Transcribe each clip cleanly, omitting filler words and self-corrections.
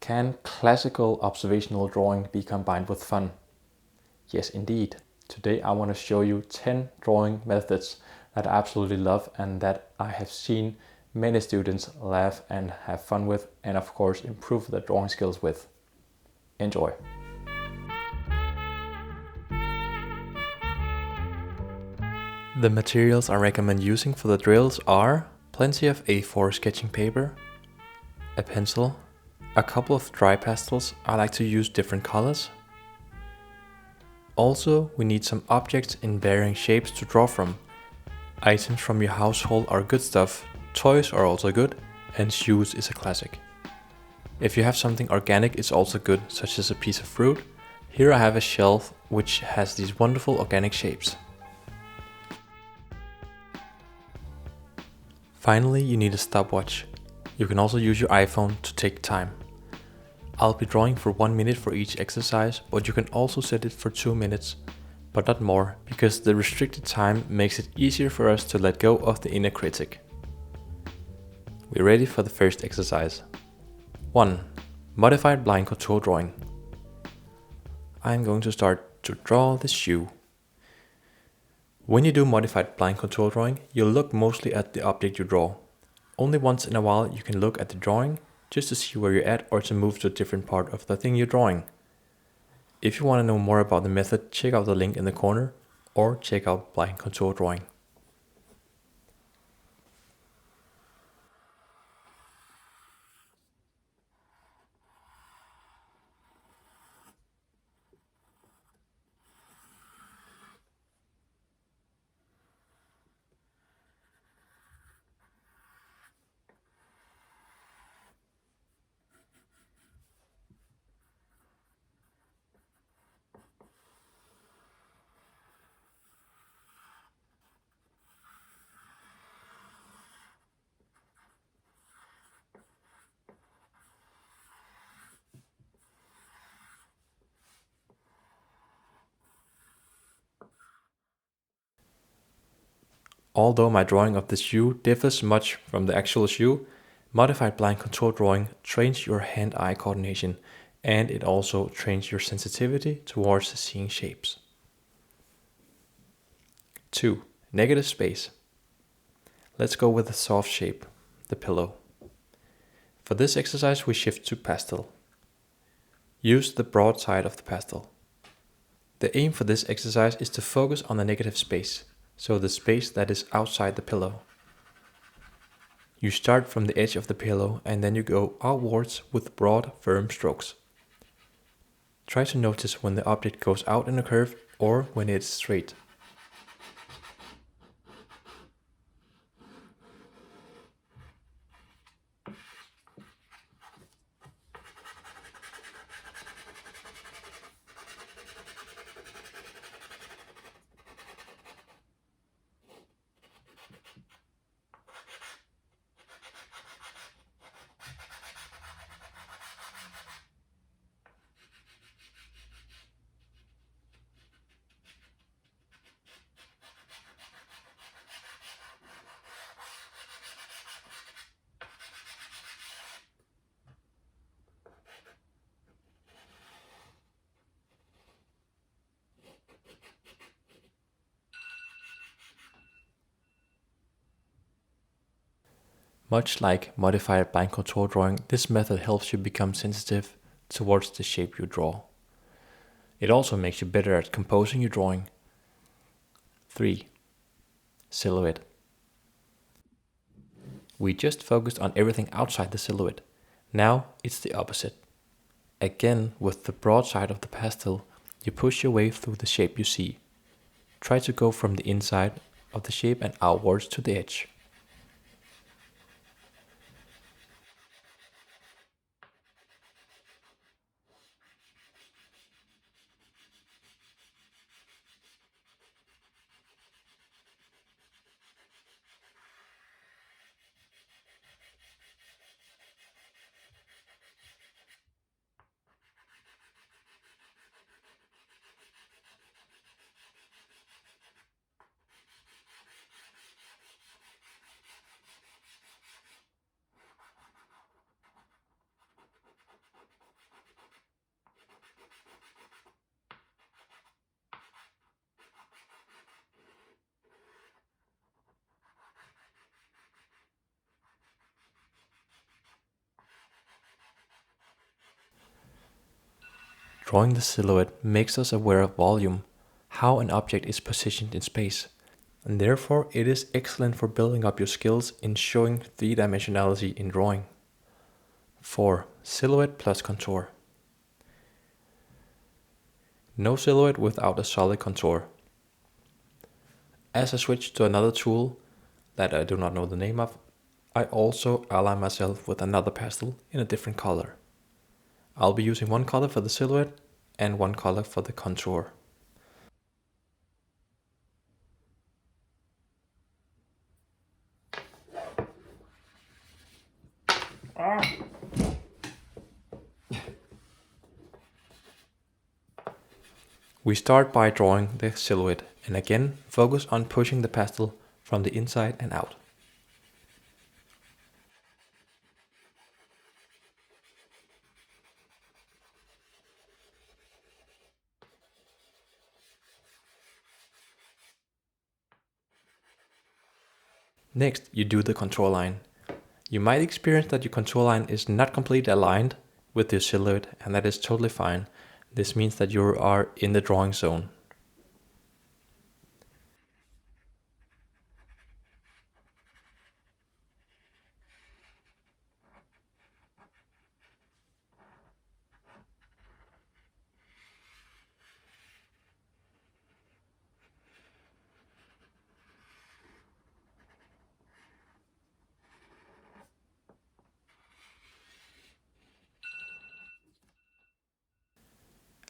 Can classical observational drawing be combined with fun? Yes, indeed. Today I want to show you 10 drawing methods that I absolutely love and that I have seen many students laugh and have fun with, and of course improve their drawing skills with. Enjoy! The materials I recommend using for the drills are plenty of A4 sketching paper, a pencil, a couple of dry pastels. I like to use different colors. Also, we need some objects in varying shapes to draw from. Items from your household are good stuff, toys are also good, and shoes is a classic. If you have something organic, it's also good, such as a piece of fruit. Here I have a shelf which has these wonderful organic shapes. Finally, you need a stopwatch. You can also use your iPhone to take time. I'll be drawing for 1 minute for each exercise, but you can also set it for 2 minutes, but not more, because the restricted time makes it easier for us to let go of the inner critic. We're ready for the first exercise. 1. Modified blind contour drawing. I'm going to start to draw the shoe. When you do modified blind contour drawing, you'll look mostly at the object you draw. Only once in a while you can look at the drawing just to see where you're at or to move to a different part of the thing you're drawing. If you want to know more about the method, check out the link in the corner or check out blind contour drawing. Although my drawing of the shoe differs much from the actual shoe, modified blind contour drawing trains your hand-eye coordination, and it also trains your sensitivity towards seeing shapes. 2. Negative space. Let's go with a soft shape, the pillow. For this exercise we shift to pastel. Use the broad side of the pastel. The aim for this exercise is to focus on the negative space, so the space that is outside the pillow. You start from the edge of the pillow and then you go outwards with broad, firm strokes. Try to notice when the object goes out in a curve or when it's straight. Much like modified blind contour drawing, this method helps you become sensitive towards the shape you draw. It also makes you better at composing your drawing. 3. Silhouette. We just focused on everything outside the silhouette. Now it's the opposite. Again, with the broad side of the pastel, you push your way through the shape you see. Try to go from the inside of the shape and outwards to the edge. Drawing the silhouette makes us aware of volume, how an object is positioned in space, and therefore it is excellent for building up your skills in showing three-dimensionality in drawing. 4. Silhouette plus contour. No silhouette without a solid contour. As I switch to another tool that I do not know the name of, I also align myself with another pastel in a different color. I'll be using one color for the silhouette and one color for the contour. We start by drawing the silhouette and again focus on pushing the pastel from the inside and out. Next, you do the contour line. You might experience that your contour line is not completely aligned with your silhouette, and that is totally fine. This means that you are in the drawing zone.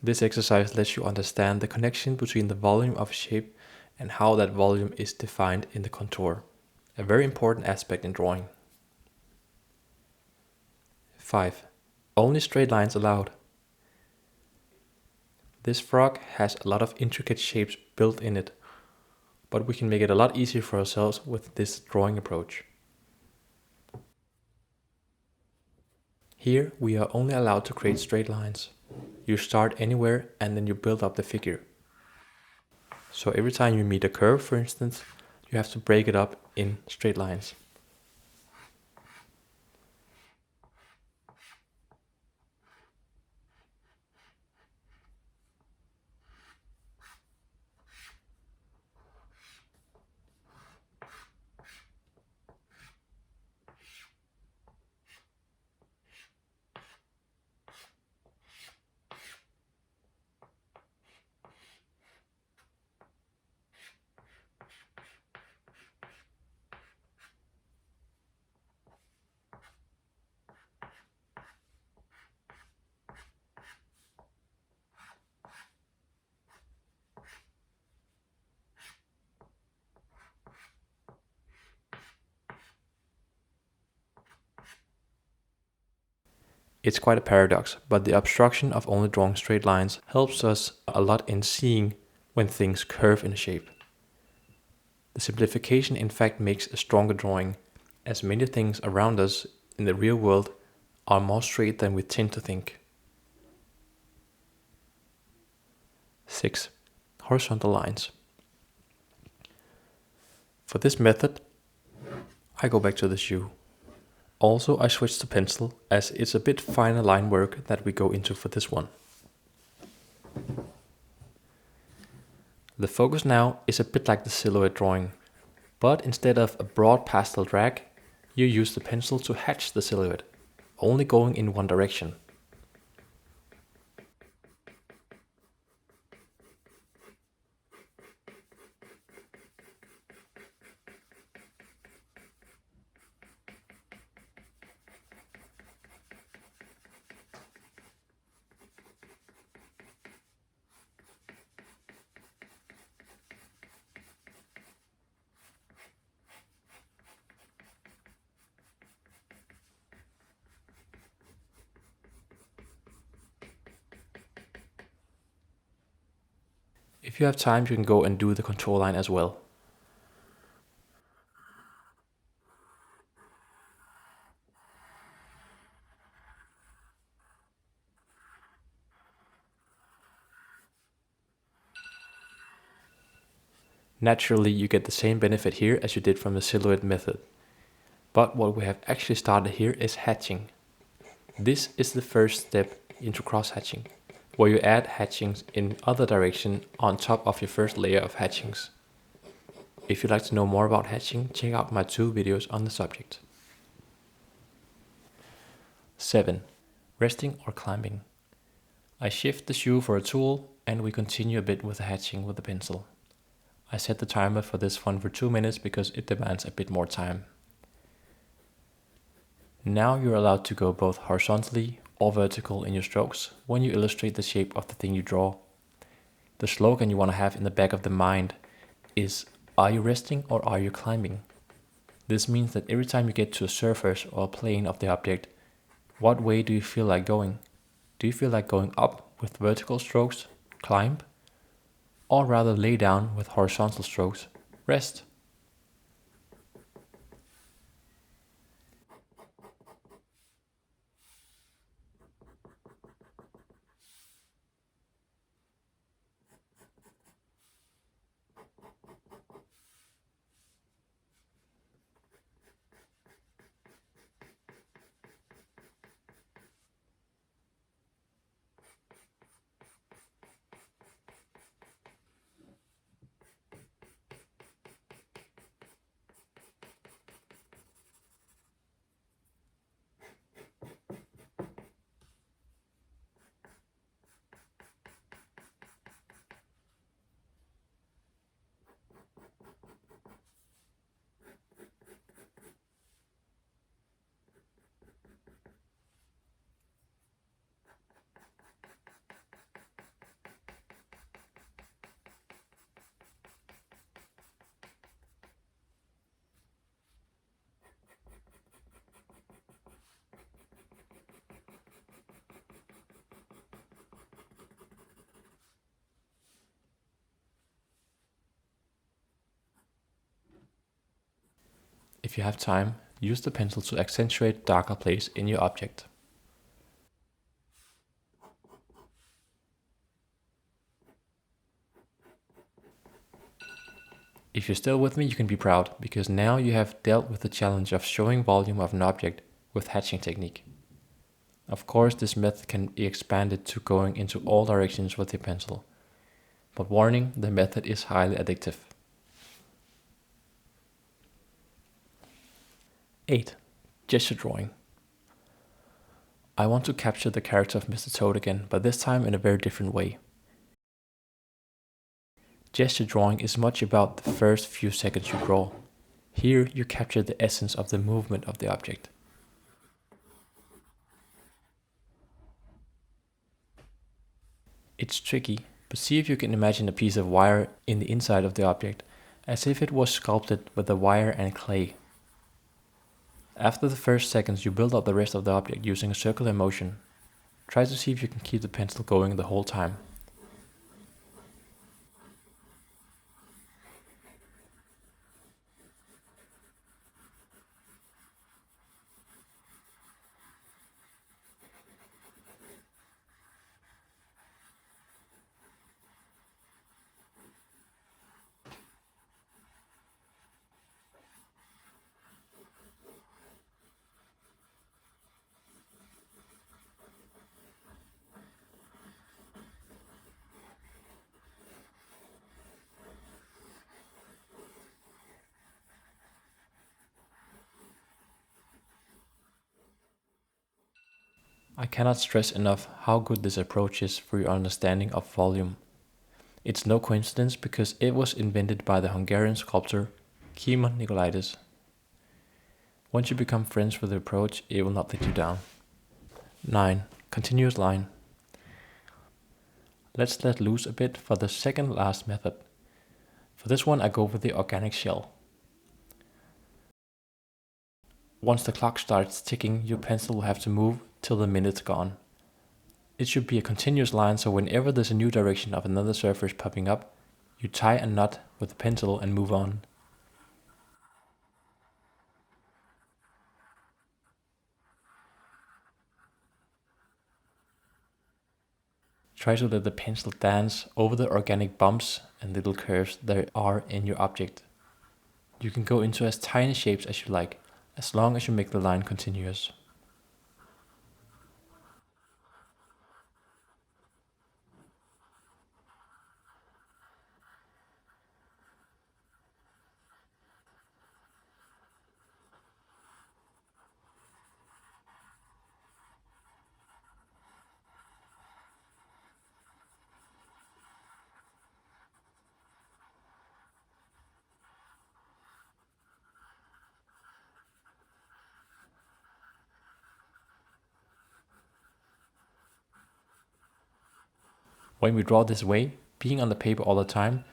This exercise lets you understand the connection between the volume of a shape and how that volume is defined in the contour, a very important aspect in drawing. 5. Only straight lines allowed. This frog has a lot of intricate shapes built in it, but we can make it a lot easier for ourselves with this drawing approach. Here we are only allowed to create straight lines. You start anywhere and then you build up the figure. So every time you meet a curve, for instance, you have to break it up in straight lines. It's quite a paradox, but the obstruction of only drawing straight lines helps us a lot in seeing when things curve in a shape. The simplification in fact makes a stronger drawing, as many things around us in the real world are more straight than we tend to think. 6. Horizontal lines. For this method, I go back to the shoe. Also, I switch to pencil, as it's a bit finer line work that we go into for this one. The focus now is a bit like the silhouette drawing, but instead of a broad pastel drag, you use the pencil to hatch the silhouette, only going in one direction. If you have time, you can go and do the contour line as well. Naturally, you get the same benefit here as you did from the silhouette method. But what we have actually started here is hatching. This is the first step into cross-hatching. where you add hatchings in other direction on top of your first layer of hatchings. If you'd like to know more about hatching, check out my 2 videos on the subject. 7. Resting or climbing. I shift the shoe for a tool and we continue a bit with the hatching with the pencil. I set the timer for this one for 2 minutes because it demands a bit more time. Now you're allowed to go both horizontally or vertical in your strokes when you illustrate the shape of the thing you draw. The slogan you want to have in the back of the mind is, are you resting or are you climbing? This means that every time you get to a surface or a plane of the object, what way do you feel like going? Do you feel like going up with vertical strokes, climb? Or rather lay down with horizontal strokes, rest? If you have time, use the pencil to accentuate darker places in your object. If you're still with me, you can be proud, because now you have dealt with the challenge of showing volume of an object with hatching technique. Of course, this method can be expanded to going into all directions with the pencil. But warning, the method is highly addictive. 8. Gesture drawing. I want to capture the character of Mr. Toad again, but this time in a very different way. Gesture drawing is much about the first few seconds you draw. Here you capture the essence of the movement of the object. It's tricky, but see if you can imagine a piece of wire in the inside of the object, as if it was sculpted with the wire and clay. After the first seconds, you build up the rest of the object using a circular motion. Try to see if you can keep the pencil going the whole time. I cannot stress enough how good this approach is for your understanding of volume. It's no coincidence because it was invented by the Hungarian sculptor Kimon Nicolaides. Once you become friends with the approach, it will not let you down. 9. Continuous line. Let's let loose a bit for the second last method. For this one I go with the organic shell. Once the clock starts ticking, your pencil will have to move till the minute's gone. It should be a continuous line, so whenever there's a new direction of another surface popping up, you tie a knot with the pencil and move on. Try to let the pencil dance over the organic bumps and little curves there are in your object. You can go into as tiny shapes as you like, as long as you make the line continuous. When we draw this way, being on the paper all the time,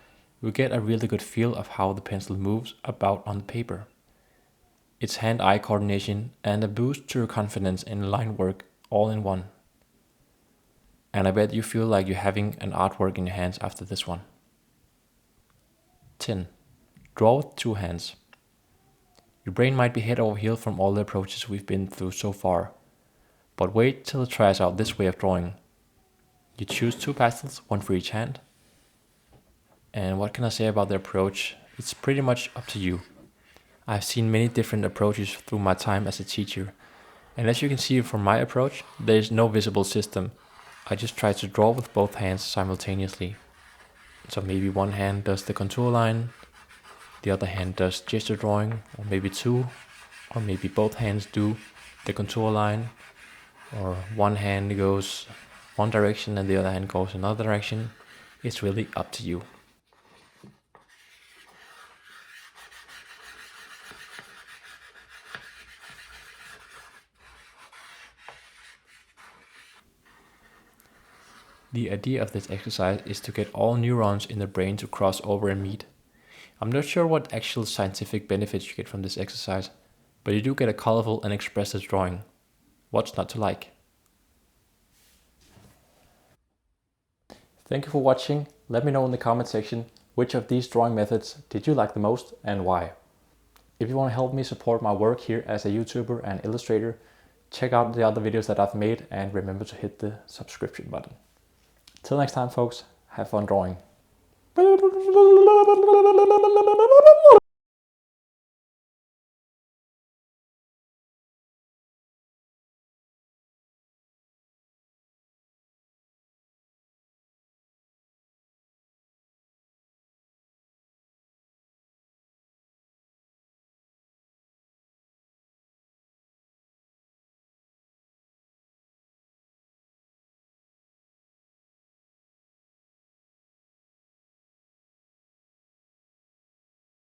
we get a really good feel of how the pencil moves about on the paper. It's hand-eye coordination and a boost to your confidence in line work all in one. And I bet you feel like you're having an artwork in your hands after this one. 10. Draw with two hands. Your brain might be head over heels from all the approaches we've been through so far, but wait till it tries out this way of drawing. You choose two pastels, one for each hand. And what can I say about the approach? It's pretty much up to you. I've seen many different approaches through my time as a teacher, and as you can see from my approach, there is no visible system. I just try to draw with both hands simultaneously. So maybe one hand does the contour line, the other hand does gesture drawing, or maybe two, or maybe both hands do the contour line, or one hand goes one direction and the other hand goes another direction. It's really up to you. The idea of this exercise is to get all neurons in the brain to cross over and meet. I'm not sure what actual scientific benefits you get from this exercise, but you do get a colorful and expressive drawing. What's not to like? Thank you for watching. Let me know in the comment section which of these drawing methods did you like the most and why. If you want to help me support my work here as a YouTuber and illustrator, check out the other videos that I've made and remember to hit the subscription button. Till next time folks, have fun drawing.